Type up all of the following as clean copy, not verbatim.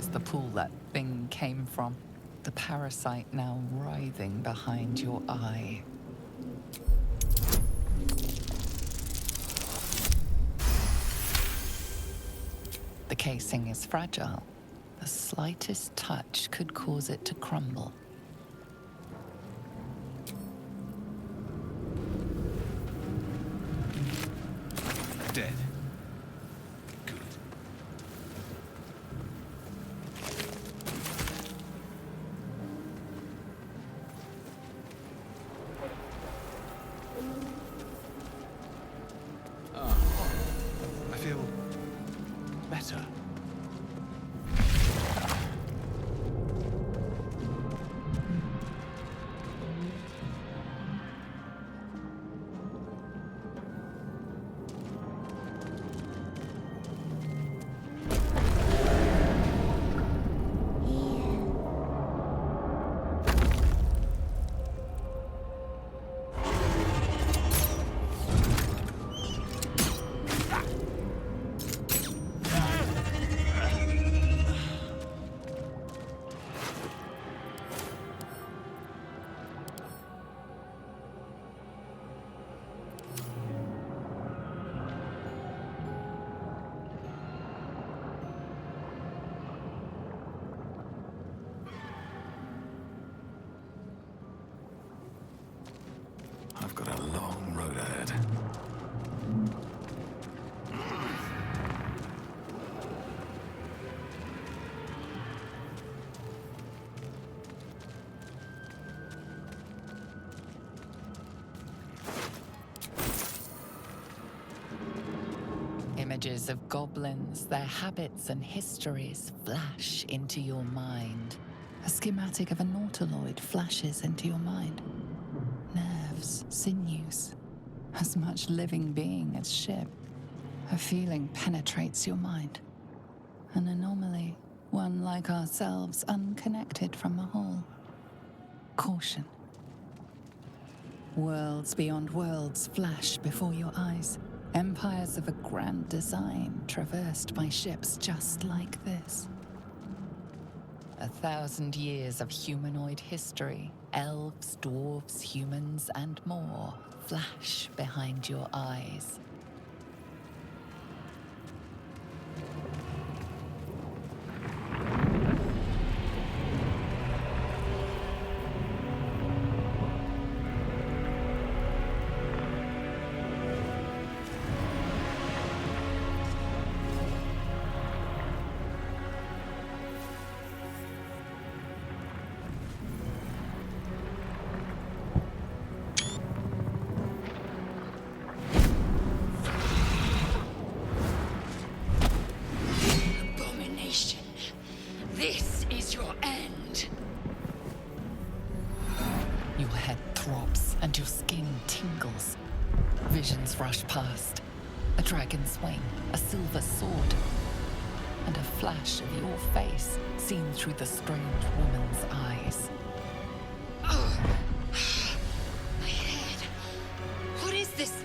towards the pool that thing came from. The parasite now writhing behind your eye. The casing is fragile. The slightest touch could cause it to crumble. Dead. Good. I feel better. I've got a long road ahead. Images of goblins, their habits and histories flash into your mind. A schematic of a Nautiloid flashes into your mind. Nerves, sinews, as much living being as ship. A feeling penetrates your mind. An anomaly, one like ourselves, unconnected from the whole. Caution. Worlds beyond worlds flash before your eyes. Empires of a grand design traversed by ships just like this. 1,000 years of humanoid history, elves, dwarves, humans, and more flash behind your eyes. This is your end. Your head throbs and your skin tingles. Visions rush past. A dragon's wing, a silver sword, and a flash of your face seen through the strange woman's eyes. Oh, my head. What is this?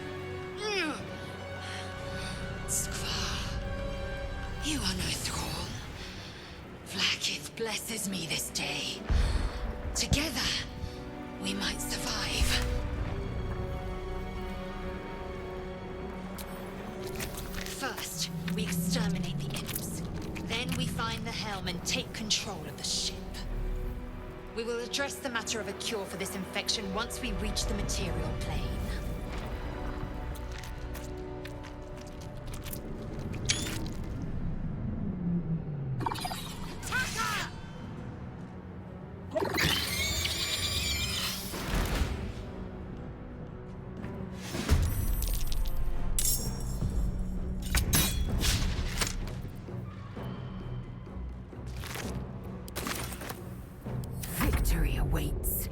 Skvar, you are no thrall. Vlaakith blesses me this day. Together, we might survive. First, we exterminate the imps. Then we find the helm and take control of the ship. We will address the matter of a cure for this infection once we reach the material plane. Victory awaits.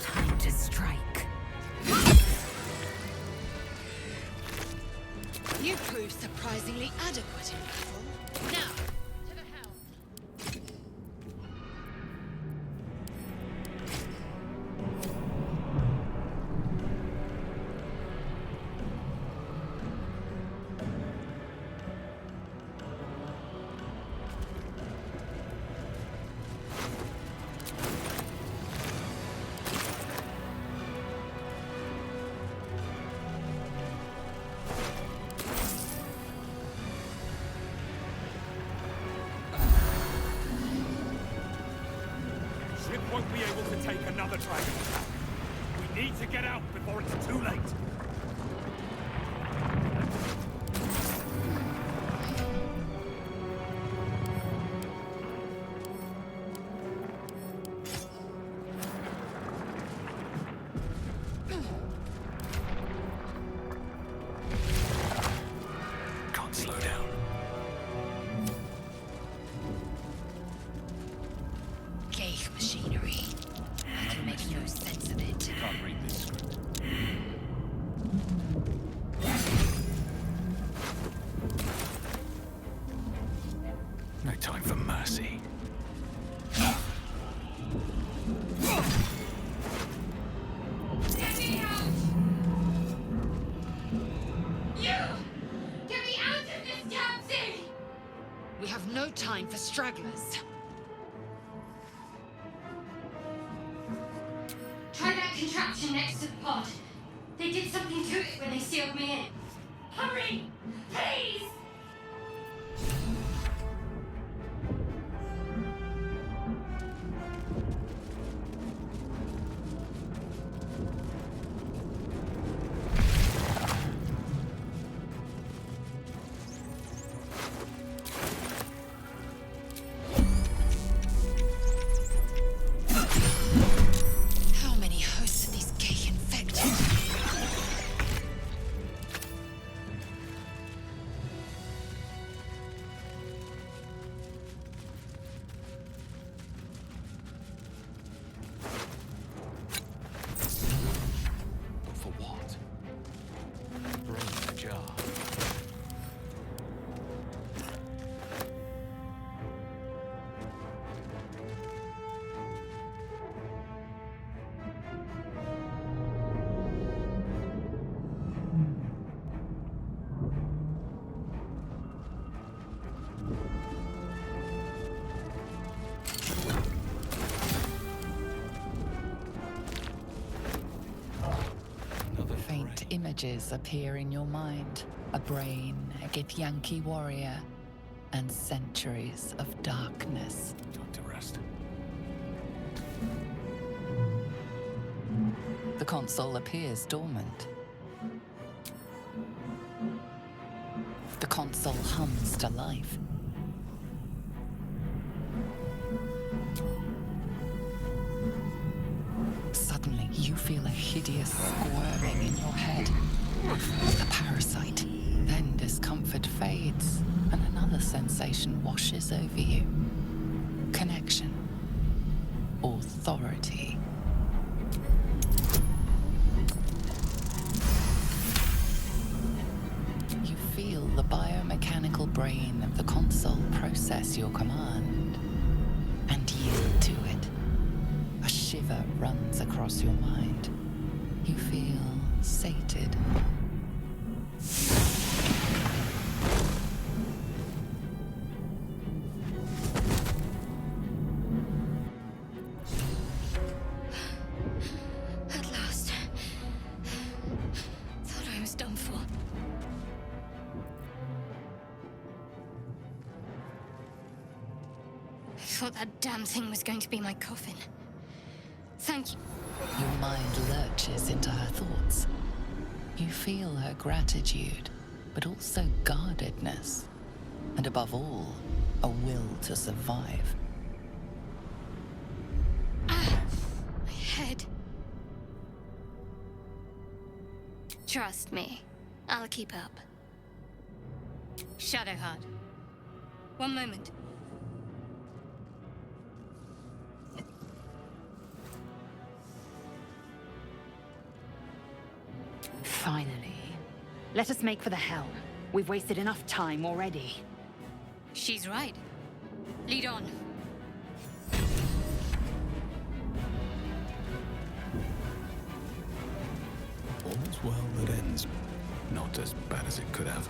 Time to strike. proved surprisingly adequate in battle. Now, to the helm. Ship won't be able to take another dragon. We need to get out before it's too late. Can't slow down. Gale machinery. I can make no sense of it. Can't read this script. No time for mercy. Get me out! You! Get me out of this damn thing! We have no time for stragglers. Try that contraption next to the pod. They did something to it when they sealed me in. Hurry! Please! How many hosts of these gay infected? For what? Brain ajar. Another Faint brain. images appear in your mind. A brain, a Githyanki warrior, and centuries of darkness. Time to rest. The console appears dormant. The console hums to life. Suddenly, you feel a hideous squirming in your head. The parasite. Then discomfort fades, and another sensation washes over you. Connection. Authority. You feel the biomechanical brain of the console process your command and yield to it. A shiver runs across your mind. You feel sated. At last. Thought I was done for. I thought that damn thing was going to be my coffin. Thank you. Your mind lurches into her thoughts. You feel her gratitude, but also guardedness. And above all, a will to survive. Ah! My head. Trust me. I'll keep up. Shadowheart. One moment. Finally. Let us make for the helm. We've wasted enough time already. She's right. Lead on. All's well that ends. Not as bad as it could have.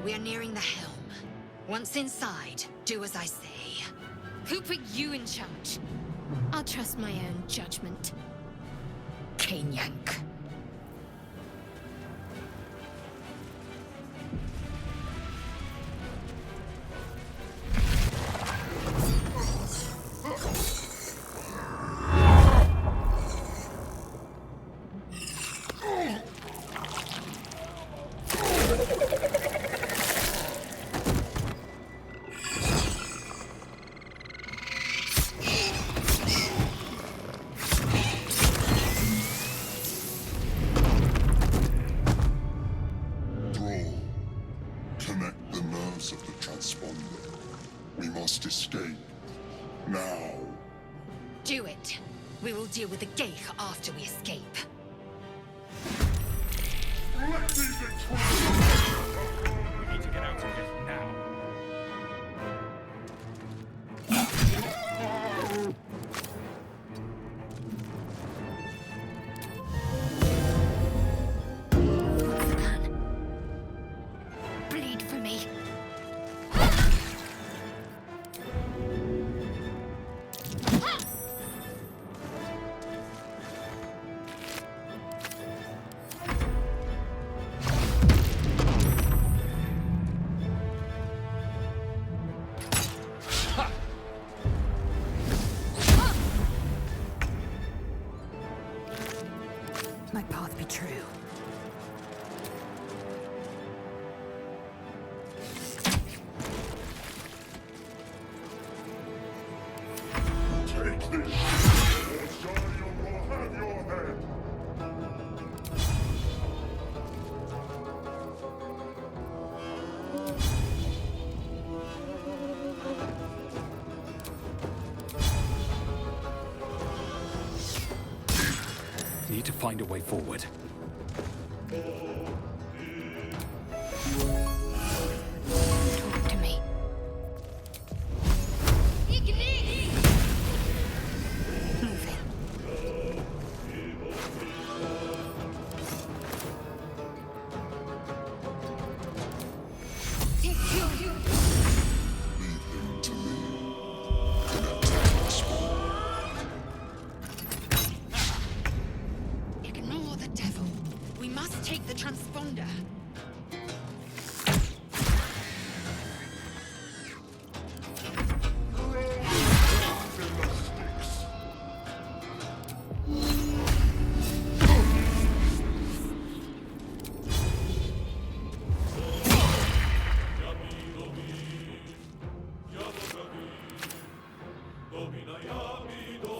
We are nearing the helm. Once inside, do as I say. Who put you in charge? I'll trust my own judgment. Cane yank. Do it. We will deal with the Gale after we escape. We need to get out of here now. Bleed for me. My path be true. Take this, or Astarion will have your head. Need to find a way forward. Talk to me. Moving. Ignore the devil. We must take the transponder.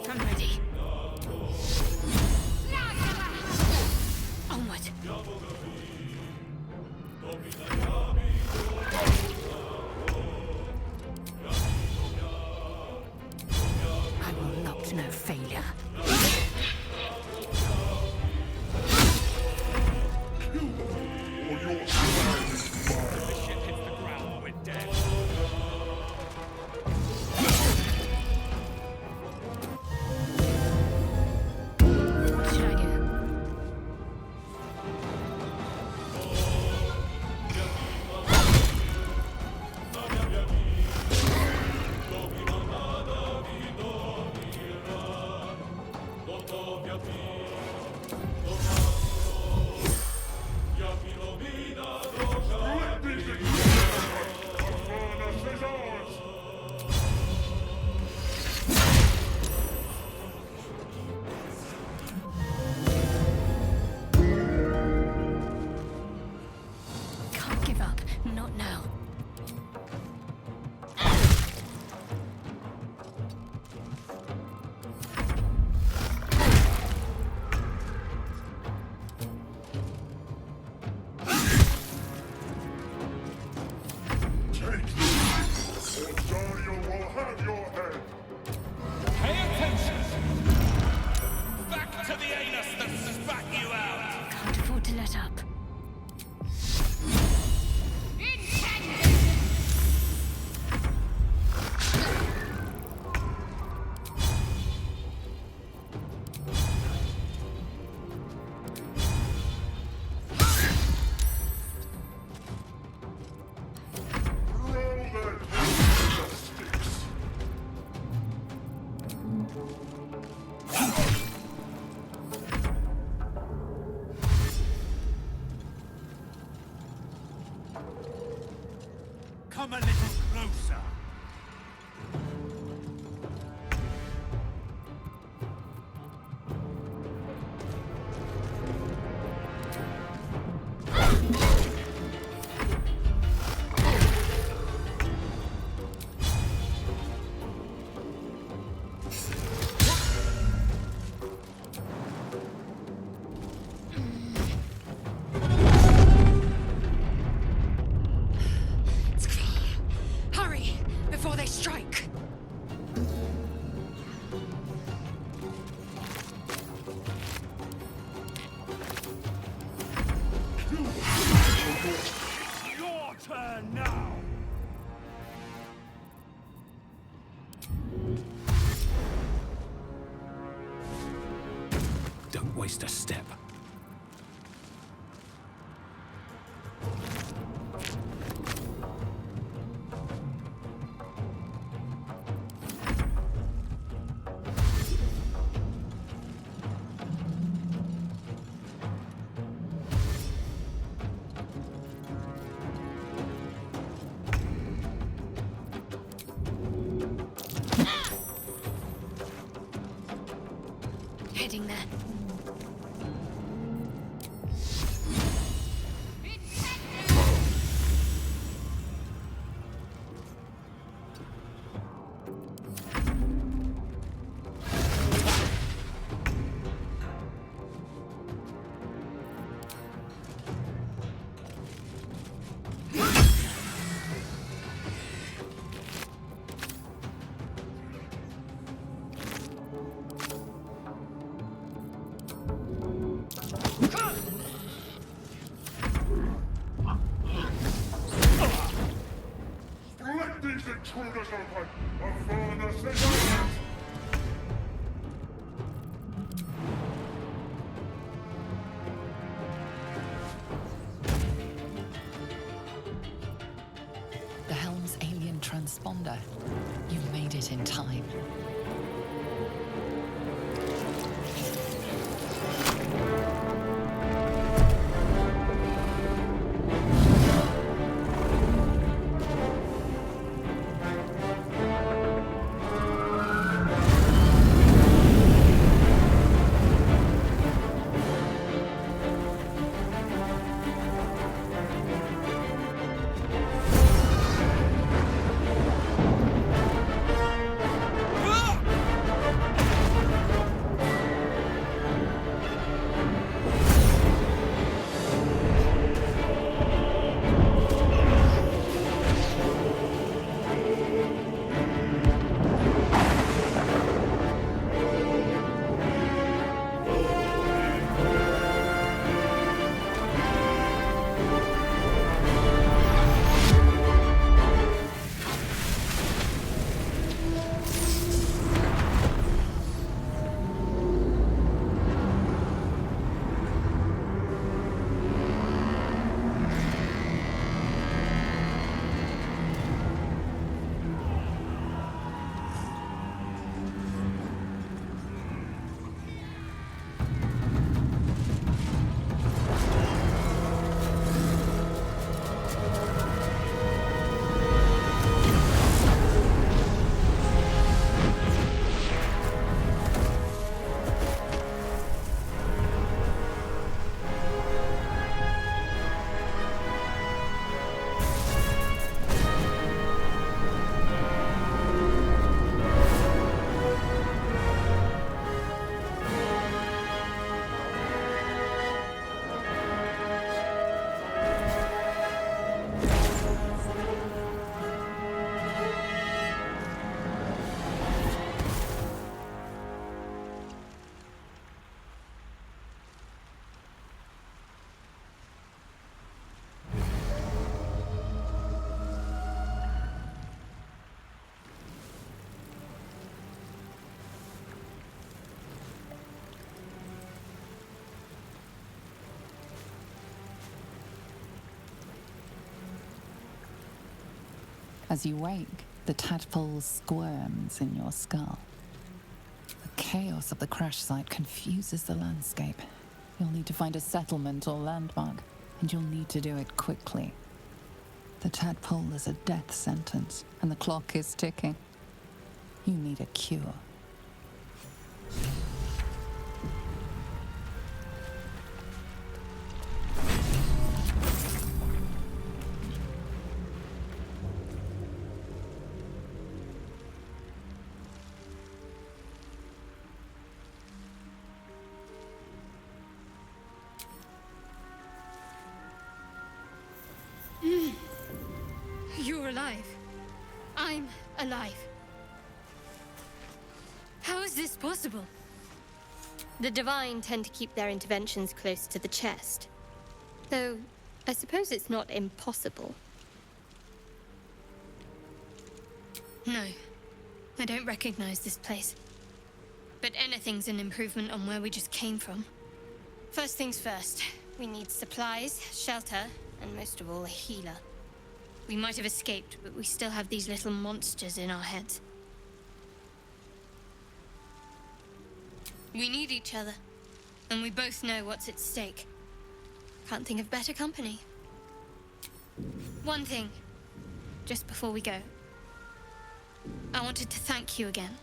I'm ready. Onward. I will not know failure. Or your survival is mine. If the ship hits the ground, we're dead. What should I do? Can't give up. Not now. Take this, or Astarion will have your head. Come a little closer. Hurry, before they strike. It's your turn now. Don't waste a step. Heading there. Let these intruders open, or further civilians! The helm's alien transponder. You've made it in time. As you wake, the tadpole squirms in your skull. The chaos of the crash site confuses the landscape. You'll need to find a settlement or landmark, and you'll need to do it quickly. The tadpole is a death sentence, and the clock is ticking. You need a cure. You're alive. I'm alive. How is this possible? The Divine tend to keep their interventions close to the chest. Though, I suppose it's not impossible. No, I don't recognize this place. But anything's an improvement on where we just came from. First things first, we need supplies, shelter, and most of all, a healer. We might have escaped, but we still have these little monsters in our heads. We need each other, and we both know what's at stake. Can't think of better company. One thing, just before we go. I wanted to thank you again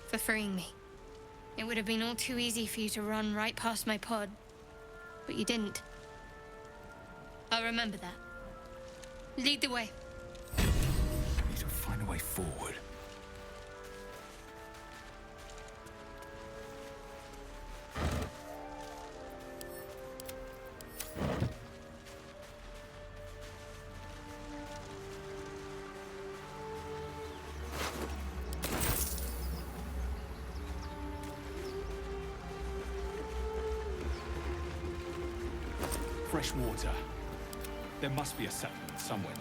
for freeing me. It would have been all too easy for you to run right past my pod, but you didn't. I'll remember that. Lead the way. We need to find a way forward. Fresh water. There must be a settlement somewhere.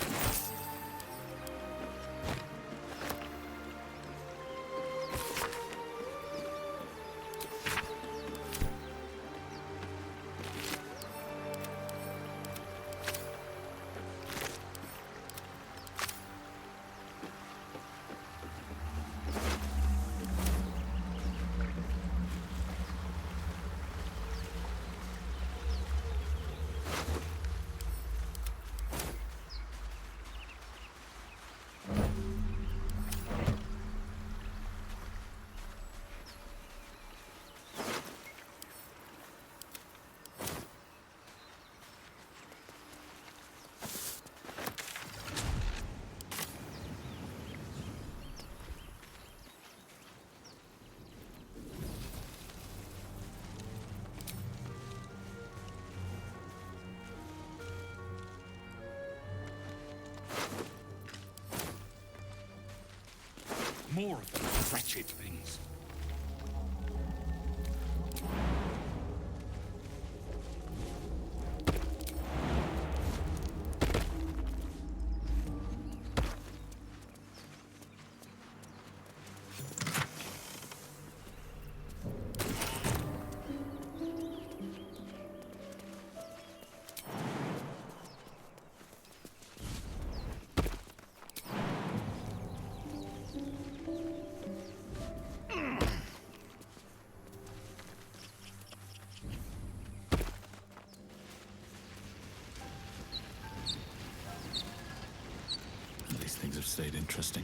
More of those wretched things. Things have stayed interesting.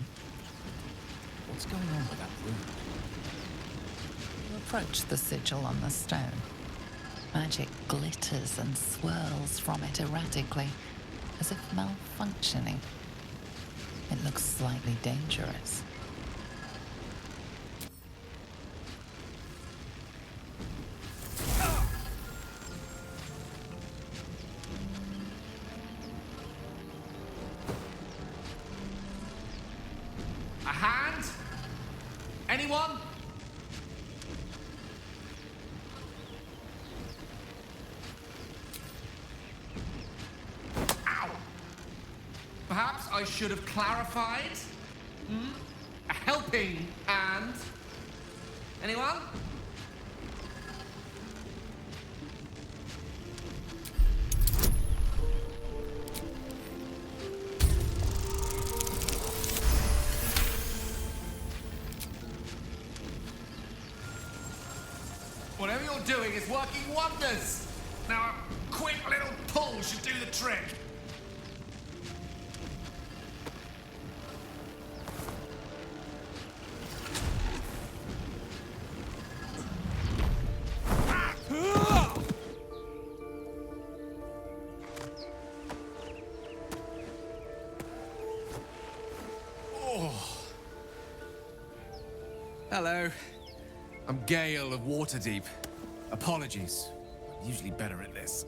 What's going on with that room? You approach the sigil on the stone. Magic glitters and swirls from it erratically, as if malfunctioning. It looks slightly dangerous. Anyone? Ow! Perhaps I should have clarified? A helping hand? Anyone? Whatever you're doing is working wonders. Now a quick little pull should do the trick. Hello. I'm Gale of Waterdeep. Apologies. I'm usually better at this.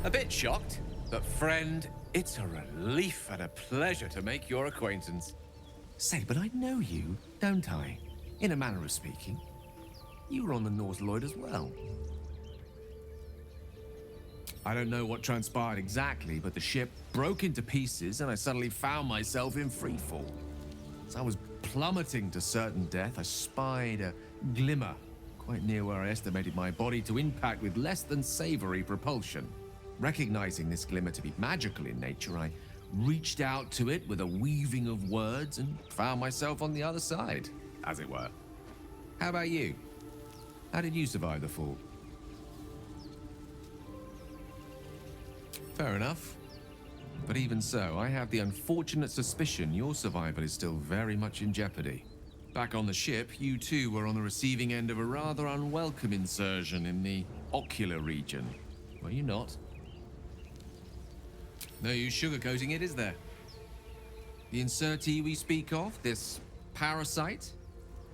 A bit shocked, but friend, it's a relief and a pleasure to make your acquaintance. Say, but I know you, don't I? In a manner of speaking. You were on the Nautiloid as well. I don't know what transpired exactly, but the ship broke into pieces and I suddenly found myself in freefall. As I was plummeting to certain death, I spied a glimmer quite near where I estimated my body to impact with less than savory propulsion. Recognizing this glimmer to be magical in nature, I reached out to it with a weaving of words and found myself on the other side, as it were. How about you? How did you survive the fall? Fair enough. But even so, I have the unfortunate suspicion your survival is still very much in jeopardy. Back on the ship, you too were on the receiving end of a rather unwelcome insertion in the ocular region. Were you not? No use sugarcoating it, is there? The insertee we speak of, this parasite,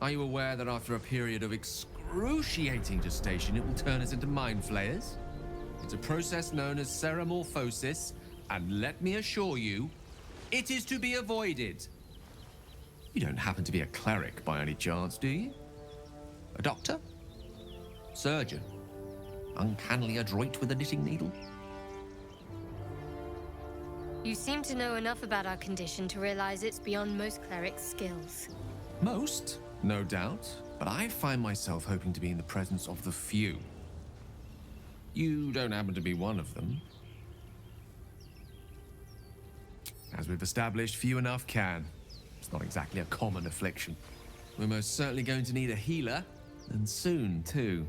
are you aware that after a period of excruciating gestation, it will turn us into mind flayers? It's a process known as ceramorphosis, and let me assure you, it is to be avoided. You don't happen to be a cleric by any chance, do you? A doctor? Surgeon? Uncannily adroit with a knitting needle? You seem to know enough about our condition to realize it's beyond most clerics' skills. Most, no doubt, but I find myself hoping to be in the presence of the few. You don't happen to be one of them. As we've established, few enough can. It's not exactly a common affliction. We're most certainly going to need a healer, and soon, too.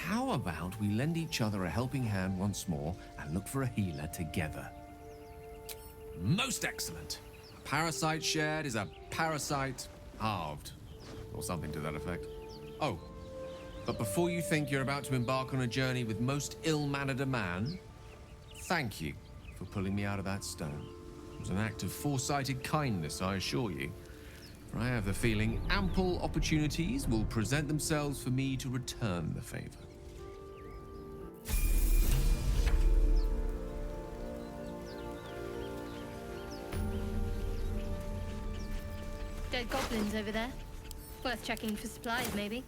How about we lend each other a helping hand once more and look for a healer together? Most excellent! A parasite shared is a parasite halved, or something to that effect. Oh, but before you think you're about to embark on a journey with most ill-mannered a man, thank you for pulling me out of that stone. It was an act of foresighted kindness, I assure you. For I have the feeling ample opportunities will present themselves for me to return the favor. Dead goblins over there. Worth checking for supplies, maybe.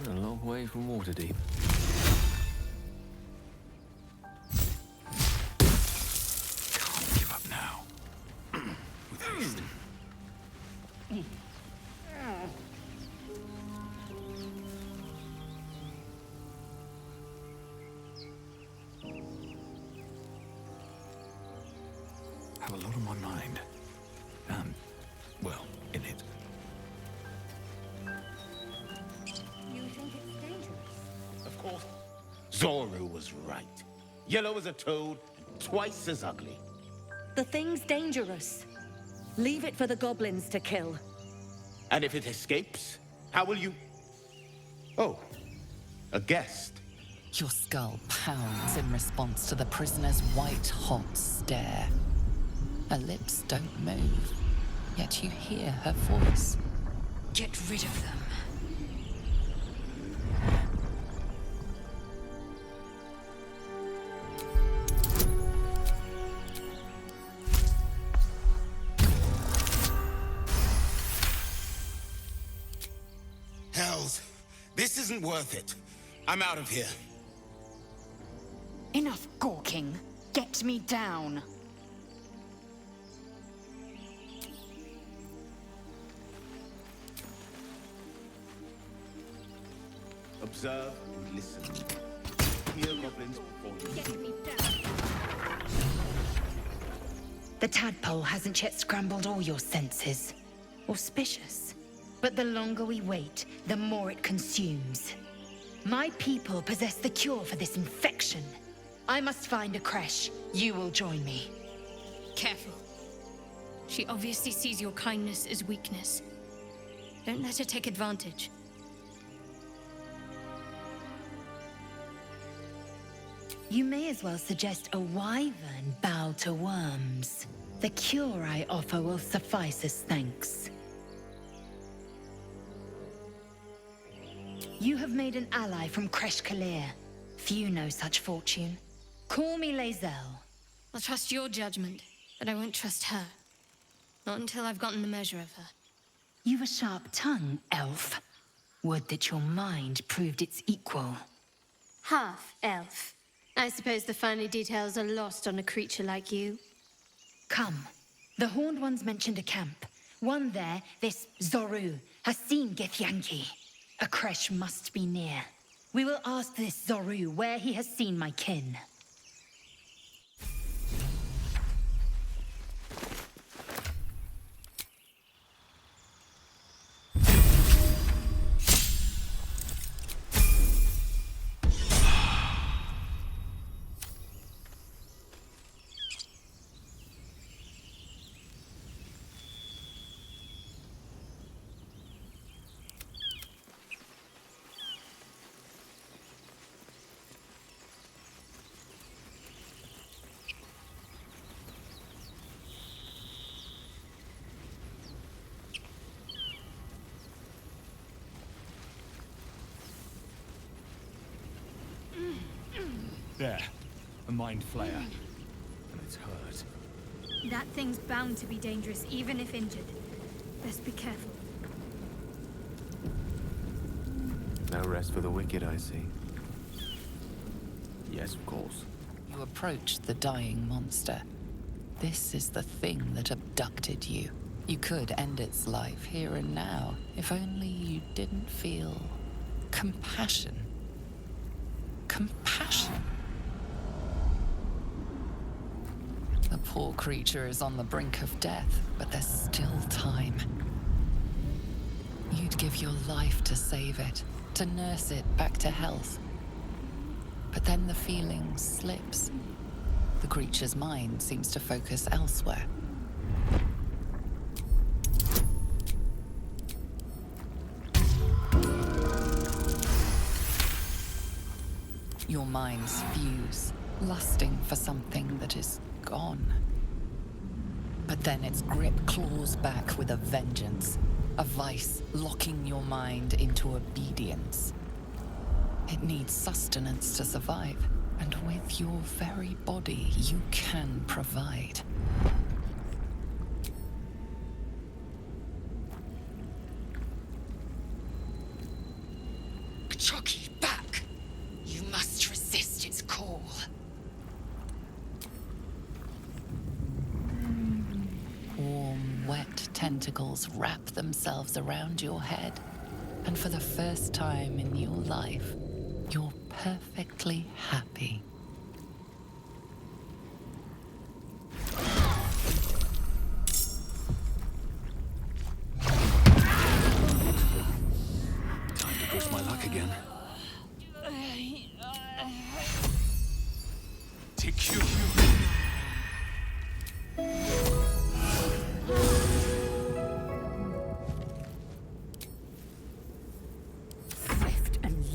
A long way from Waterdeep. Can't give up now. With haste. was right. Yellow as a toad, and twice as ugly. The thing's dangerous. Leave it for the goblins to kill. And if it escapes, how will you... Oh, a guest. Your skull pounds in response to the prisoner's white-hot stare. Her lips don't move, yet you hear her voice. Get rid of them. Hells, this isn't worth it. I'm out of here. Enough gawking. Get me down. Observe and listen. Hear goblins before you Get me down. The tadpole hasn't yet scrambled all your senses. Auspicious. But the longer we wait, the more it consumes. My people possess the cure for this infection. I must find a creche. You will join me. Careful. She obviously sees your kindness as weakness. Don't let her take advantage. You may as well suggest a wyvern bow to worms. The cure I offer will suffice as thanks. You have made an ally from Kresh Kalir. Few know such fortune. Call me Lae'zel. I'll trust your judgment, but I won't trust her. Not until I've gotten the measure of her. You've a sharp tongue, elf. Would that your mind proved its equal. Half elf. I suppose the finer details are lost on a creature like you. Come. The Horned Ones mentioned a camp. One there, this Zoru, has seen Githyanki. A creche must be near. We will ask this Zoru where he has seen my kin. There. A mind flayer. And it's hurt. That thing's bound to be dangerous, even if injured. Best be careful. No rest for the wicked, I see. Yes, of course. You approach the dying monster. This is the thing that abducted you. You could end its life here and now, if only you didn't feel compassion. Compassion? The poor creature is on the brink of death, but there's still time. You'd give your life to save it, to nurse it back to health. But then the feeling slips. The creature's mind seems to focus elsewhere. Your minds fuse, lusting for something that is gone. But then its grip claws back with a vengeance, a vice locking your mind into obedience. It needs sustenance to survive, and with your very body, you can provide. Chucky, back! You must resist its call. Warm, wet tentacles wrap themselves around your head, and for the first time in your life, you're perfectly happy. Time to push my luck again.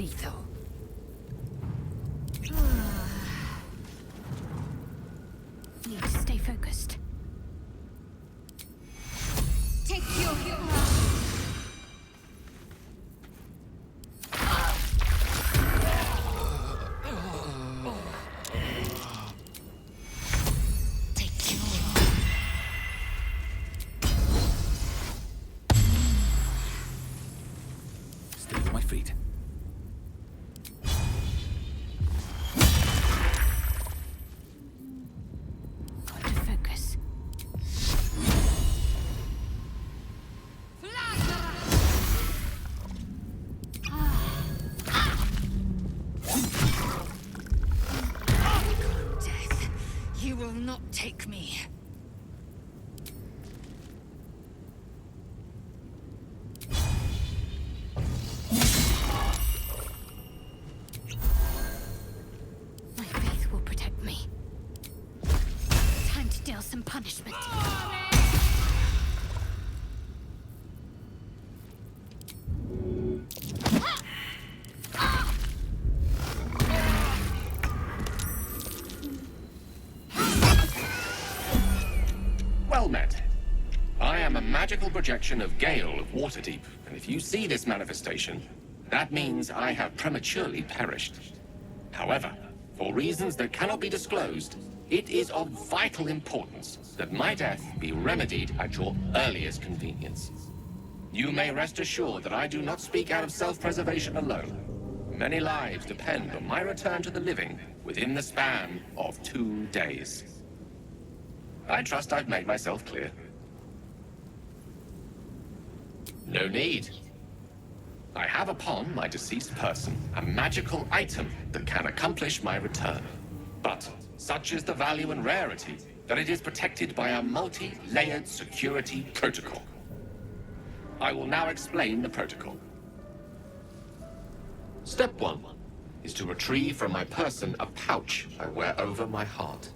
lethal. Need to stay focused. Take your Stay with my feet. Got to focus. death. You will not take me. My faith will protect me. Time to deal some punishment. Well met. I am a magical projection of Gale of Waterdeep, and if you see this manifestation, that means I have prematurely perished. However, for reasons that cannot be disclosed, it is of vital importance that my death be remedied at your earliest convenience. You may rest assured that I do not speak out of self-preservation alone. Many lives depend on my return to the living within the span of 2 days. I trust I've made myself clear. No need. I have upon my deceased person a magical item that can accomplish my return. But such is the value and rarity that it is protected by a multi-layered security protocol. I will now explain the protocol. Step 1 is to retrieve from my person a pouch I wear over my heart.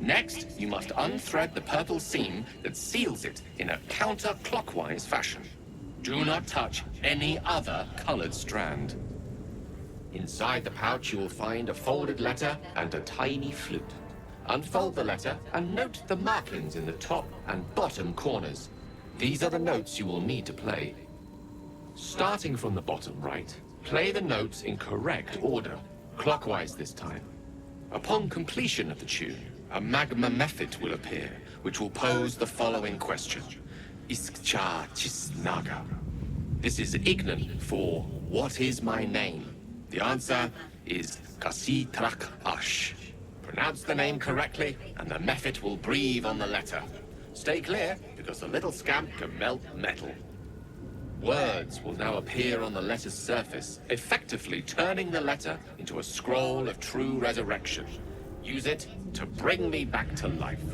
Next, you must unthread the purple seam that seals it in a counterclockwise fashion. Do not touch any other colored strand. Inside the pouch, you will find a folded letter and a tiny flute. Unfold the letter and note the markings in the top and bottom corners. These are the notes you will need to play. Starting from the bottom right, play the notes in correct order, clockwise this time. Upon completion of the tune, a magma method will appear, which will pose the following question. Iskcha Chisnaga. This is Ignan for, what is my name? The answer is Kasi Trak Ash. Pronounce the name correctly, and the method will breathe on the letter. Stay clear, because the little scamp can melt metal. Words will now appear on the letter's surface, effectively turning the letter into a scroll of true resurrection. Use it to bring me back to life.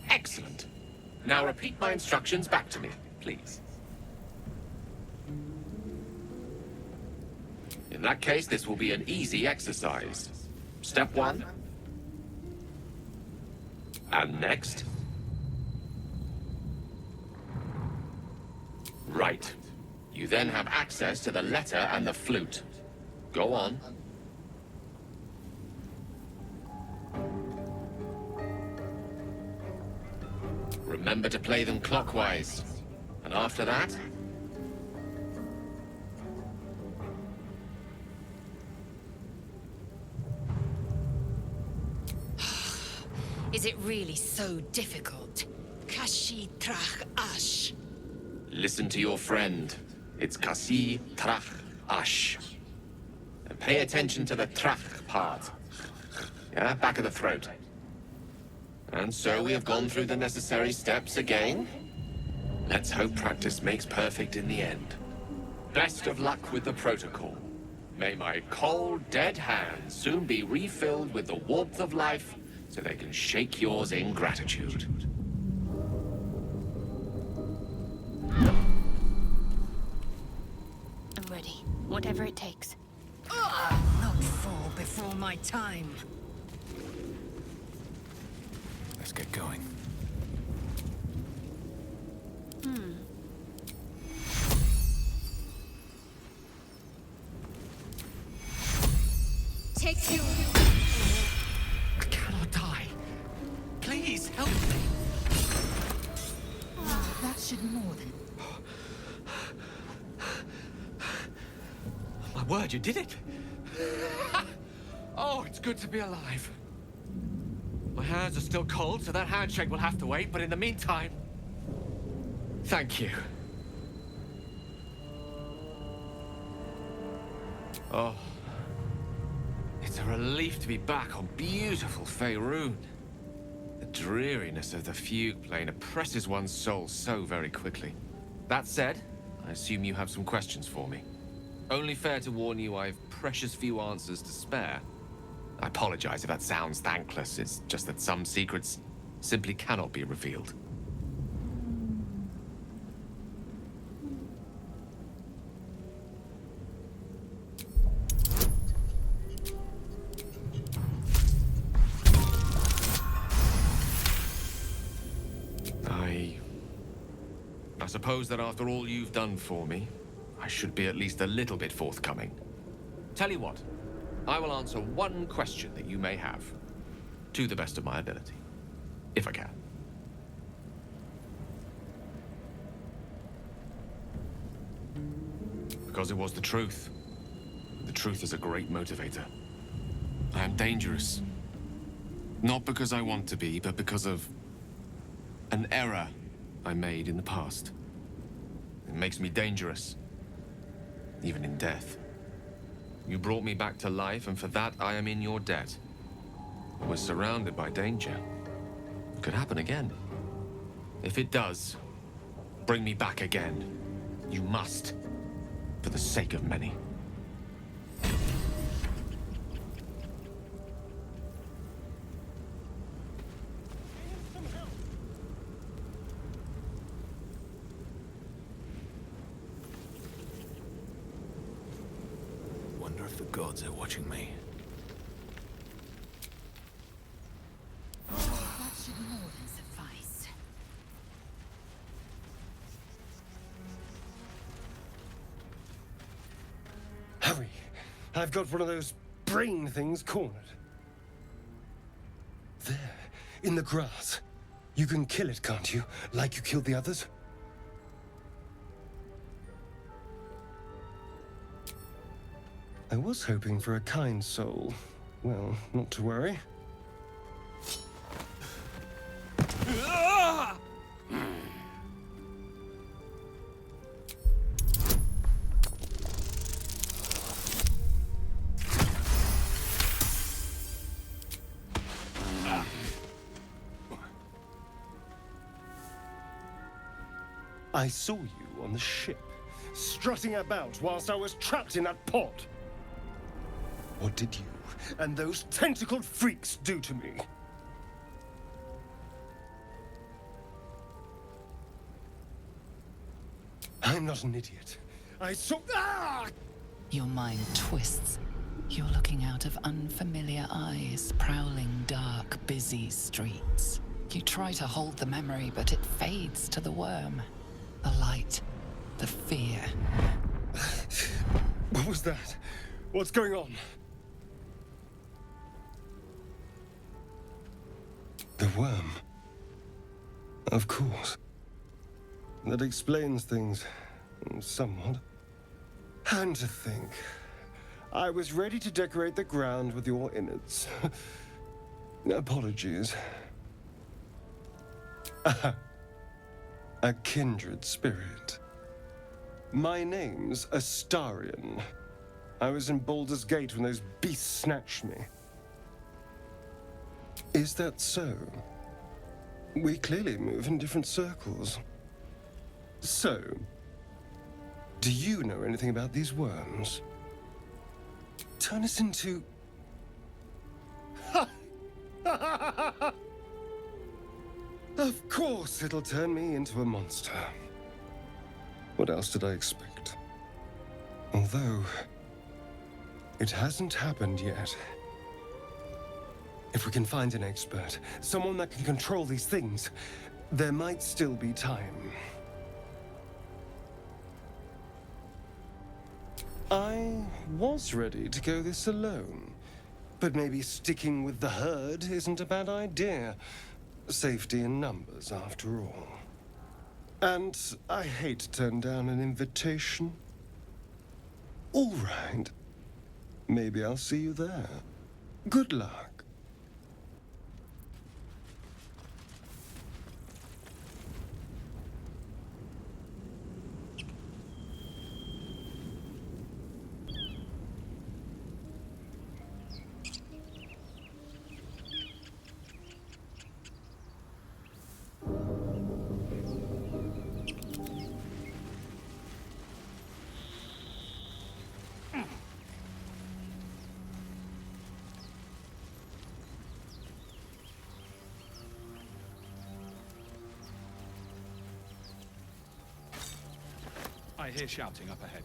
Excellent. Now repeat my instructions back to me, please. In that case, this will be an easy exercise. Step 1. And next. Right. You then have access to the letter and the flute. Go on. Remember to play them clockwise. And after that? Is it really so difficult? Kashi Trach Ash. Listen to your friend. It's Kasi Trach Ash. And pay attention to the Trach part. Yeah, back of the throat. And so we have gone through the necessary steps again. Let's hope practice makes perfect in the end. Best of luck with the protocol. May my cold, dead hands soon be refilled with the warmth of life so they can shake yours in gratitude. I'm ready. Whatever it takes. Not fall before my time. Let's get going. help me. Oh, that should more than... My word, you did it! Oh, it's good to be alive. My hands are still cold, so that handshake will have to wait, but in the meantime... Thank you. Oh. It's a relief to be back on beautiful Faerun. The dreariness of the fugue plane oppresses one's soul so very quickly. That said, I assume you have some questions for me. Only fair to warn you I've precious few answers to spare. I apologize if that sounds thankless. It's just that some secrets simply cannot be revealed. I suppose that after all you've done for me, I should be at least a little bit forthcoming. Tell you what, I will answer one question that you may have, to the best of my ability, if I can. Because it was the truth. The truth is a great motivator. I am dangerous. Not because I want to be, but because of an error I made in the past. It makes me dangerous, even in death. You brought me back to life, and for that I am in your debt. I was surrounded by danger. It could happen again. If it does, bring me back again. You must, for the sake of many. Wonder if the gods are watching me. That should more than suffice. Hurry! I've got one of those brain things cornered. There, in the grass. You can kill it, can't you? Like you killed the others? I was hoping for a kind soul. Well, not to worry. I saw you on the ship, strutting about whilst I was trapped in that pod. What did you and those tentacled freaks do to me? I'm not an idiot. I saw... Ah! Your mind twists. You're looking out of unfamiliar eyes, prowling dark, busy streets. You try to hold the memory, but it fades to the worm. The light, the fear. What was that? What's going on? The worm. Of course. That explains things, somewhat. And to think, I was ready to decorate the ground with your innards. Apologies. A kindred spirit. My name's Astarion. I was in Baldur's Gate when those beasts snatched me. Is that so? We clearly move in different circles. So, do you know anything about these worms? Turn us into... Of course it'll turn me into a monster. What else did I expect? Although, it hasn't happened yet. If we can find an expert, someone that can control these things, there might still be time. I was ready to go this alone, but maybe sticking with the herd isn't a bad idea. Safety in numbers, after all. And I hate to turn down an invitation. All right. Maybe I'll see you there. Good luck. I hear shouting up ahead.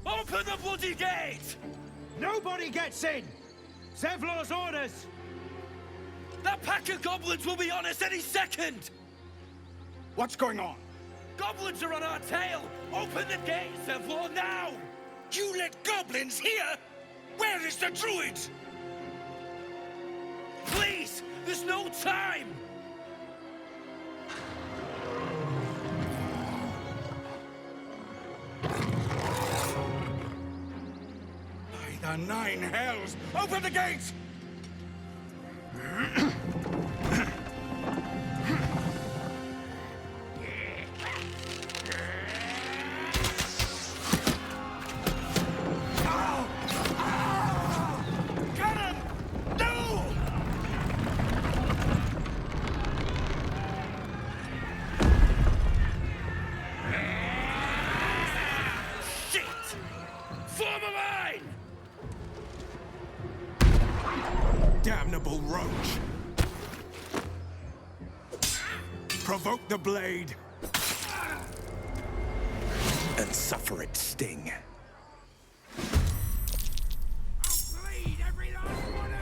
Open the bloody gate! Nobody gets in! Zevlor's orders! That pack of goblins will be on us any second! What's going on? Goblins are on our tail! Open the gate, Zevlor, now! You let goblins here? Where is the druid? Please! There's no time! By the 9 hells! Open the gates! Damnable roach! Provoke the blade and suffer its sting. I'll bleed every last one of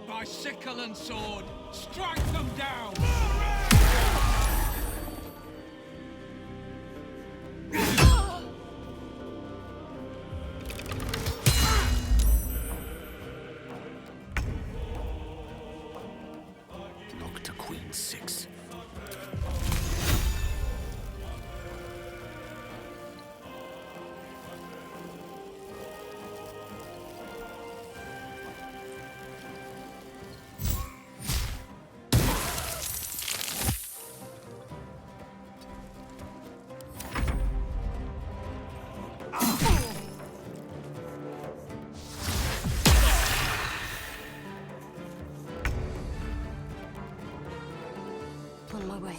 By sickle and sword, strike them down! Look to Queen 6. On my way.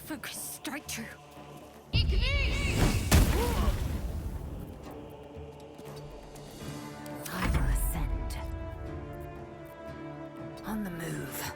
Focus, strike true. I will ascend. On the move.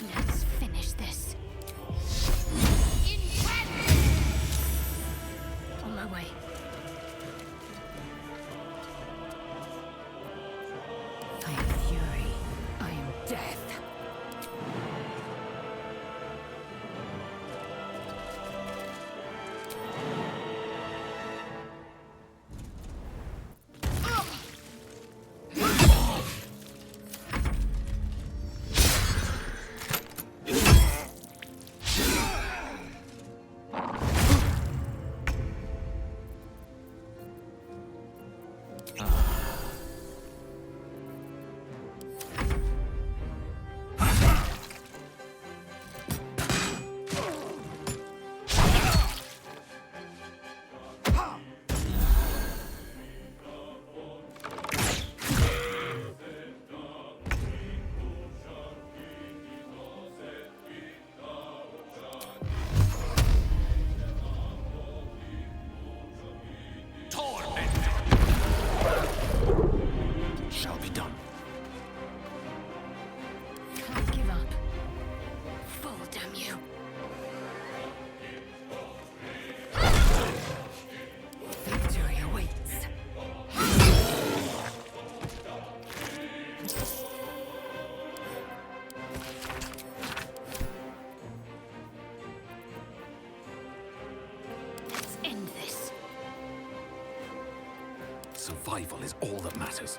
Let's finish this. On my way. I am fury. I am death. Shall be done. Can't give up. Fall, damn you. Victory awaits. Let's end this. Survival is all that matters.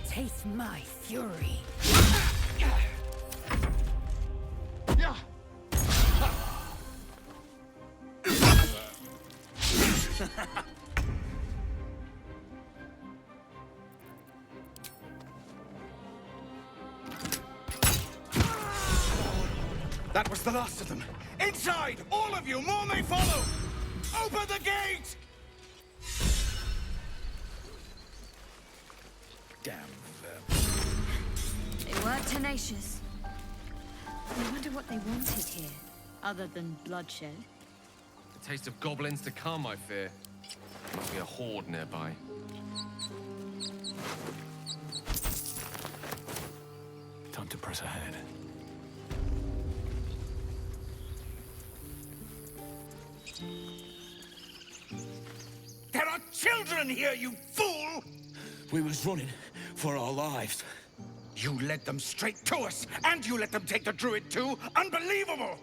Taste my fury. That was the last of them. Inside! All of you! More may follow! Open the gate! Damn They were tenacious. I wonder what they wanted here, other than bloodshed. The taste of goblins to come, I fear. Must be a horde nearby. Time to press ahead. There are children here, you fool! We was running for our lives. You led them straight to us, and you let them take the druid too? Unbelievable!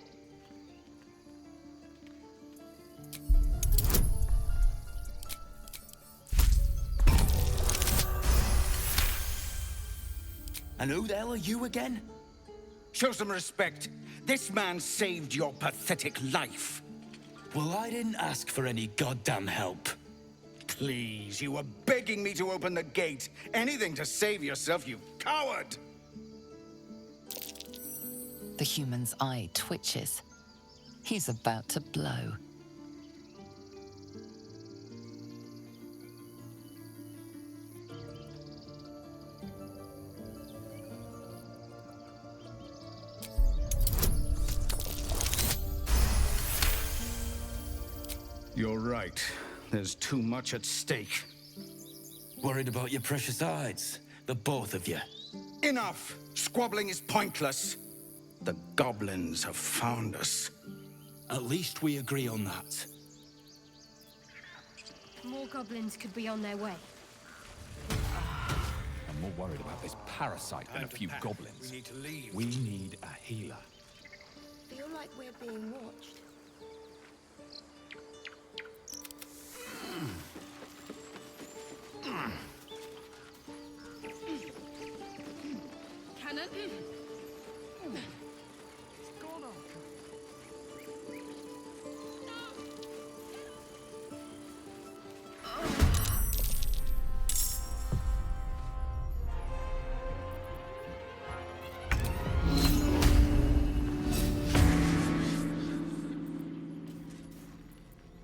And who the hell are you again? Show some respect. This man saved your pathetic life. Well, I didn't ask for any goddamn help. Please, you were begging me to open the gate. Anything to save yourself, you coward! The human's eye twitches. He's about to blow. You're right. There's too much at stake. Worried about your precious hides, the both of you. Enough! Squabbling is pointless. The goblins have found us. At least we agree on that. More goblins could be on their way. I'm more worried about this parasite than a few goblins. We need to leave. We need a healer. Feel like we're being watched. Cannon?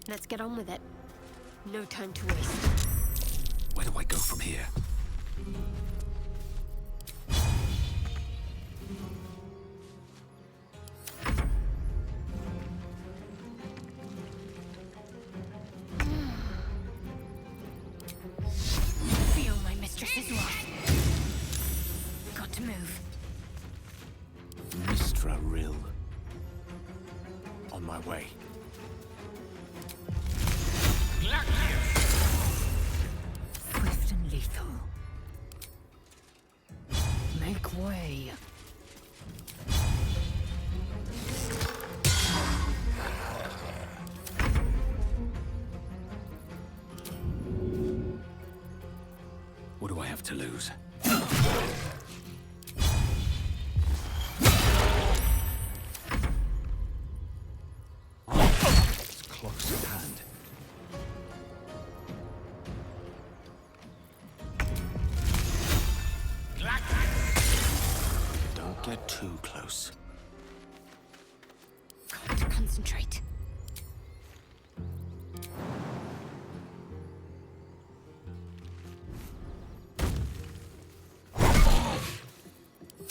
Let's get on with it. No time to waste. Where do I go from here? Rill. On my way. Swift and lethal. Make way. What do I have to lose? It's close at hand. Don't get too close. Got to concentrate.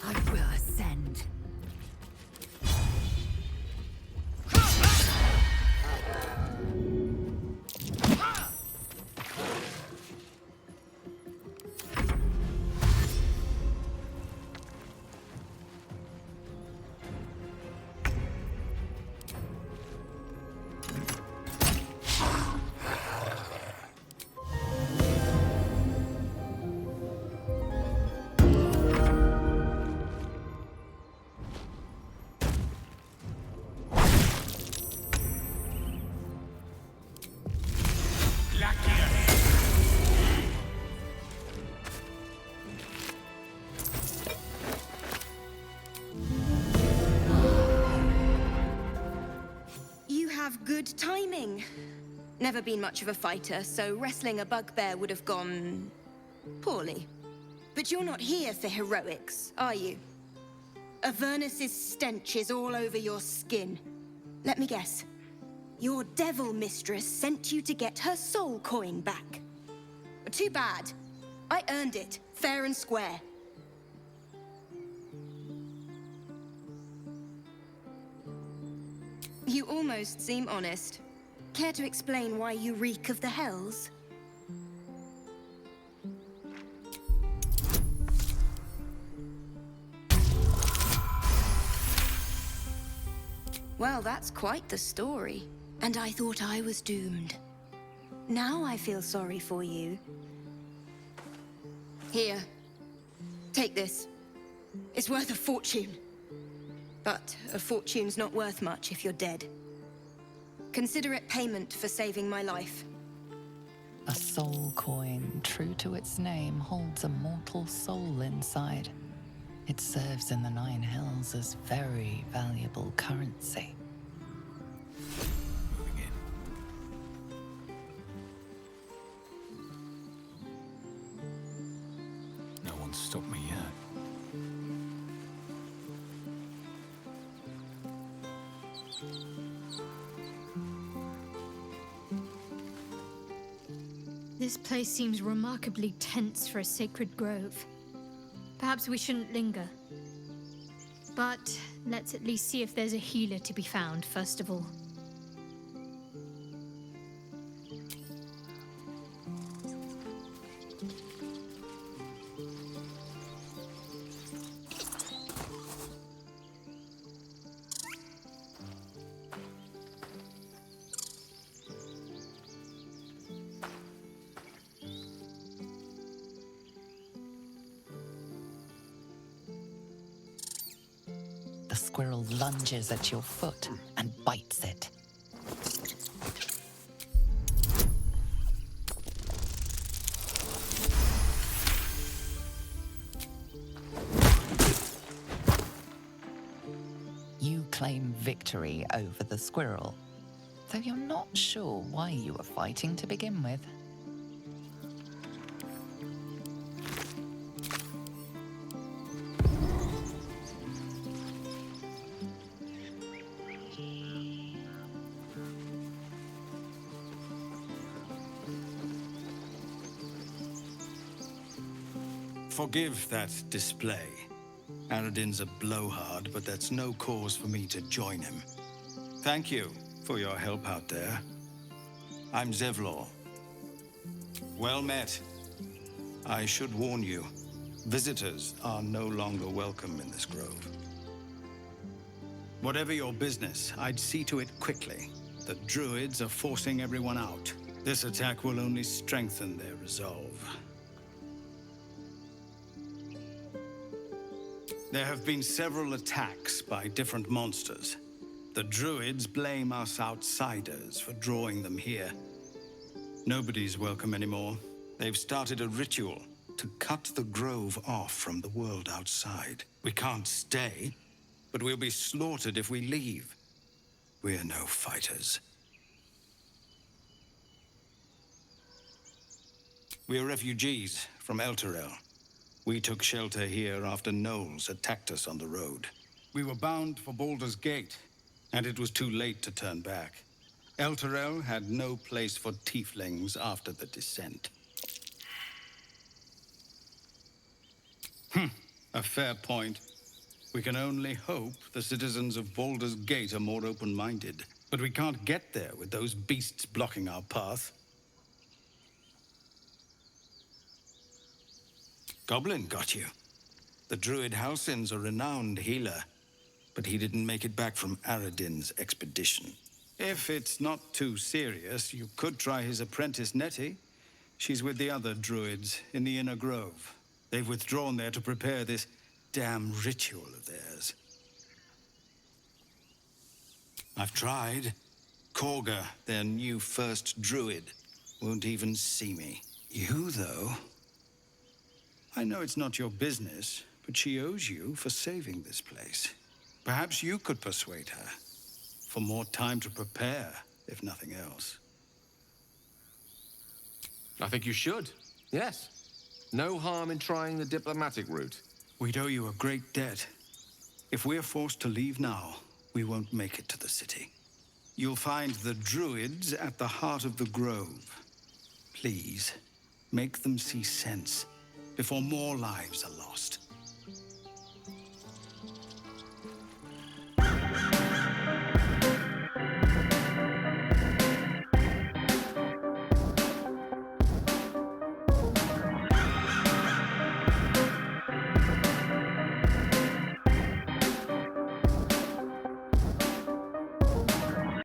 I will ascend. Good timing. Never been much of a fighter, so wrestling a bugbear would have gone poorly. But you're not here for heroics, are you? Avernus's stench is all over your skin. Let me guess. Your devil mistress sent you to get her soul coin back. Too bad. I earned it, fair and square. You almost seem honest. Care to explain why you reek of the hells? Well, that's quite the story. And I thought I was doomed. Now I feel sorry for you. Here. Take this. It's worth a fortune. But a fortune's not worth much if you're dead. Consider it payment for saving my life. A soul coin, true to its name, holds a mortal soul inside. It serves in the Nine Hells as very valuable currency. Moving in. No one's stopped me yet. This place seems remarkably tense for a sacred grove. Perhaps we shouldn't linger. But let's at least see if there's a healer to be found, first of all. The squirrel lunges at your foot and bites it. You claim victory over the squirrel, though you're not sure why you were fighting to begin with. Forgive that display. Aradin's a blowhard, but that's no cause for me to join him. Thank you for your help out there. I'm Zevlor. Well met. I should warn you, visitors are no longer welcome in this grove. Whatever your business, I'd see to it quickly. The druids are forcing everyone out. This attack will only strengthen their resolve. There have been several attacks by different monsters. The druids blame us outsiders for drawing them here. Nobody's welcome anymore. They've started a ritual to cut the grove off from the world outside. We can't stay, but we'll be slaughtered if we leave. We're no fighters. We're refugees from Elturel. We took shelter here after gnolls attacked us on the road. We were bound for Baldur's Gate, and it was too late to turn back. Elturel had no place for tieflings after the descent. A fair point. We can only hope the citizens of Baldur's Gate are more open-minded. But we can't get there with those beasts blocking our path. Goblin got you. The druid Halsin's a renowned healer, but he didn't make it back from Aradin's expedition. If it's not too serious, you could try his apprentice Nettie. She's with the other druids in the Inner Grove. They've withdrawn there to prepare this damn ritual of theirs. I've tried. Korga, their new first druid, won't even see me. You, though... I know it's not your business, but she owes you for saving this place. Perhaps you could persuade her. For more time to prepare, if nothing else. I think you should. Yes. No harm in trying the diplomatic route. We'd owe you a great debt. If we're forced to leave now, we won't make it to the city. You'll find the druids at the heart of the grove. Please, make them see sense before more lives are lost.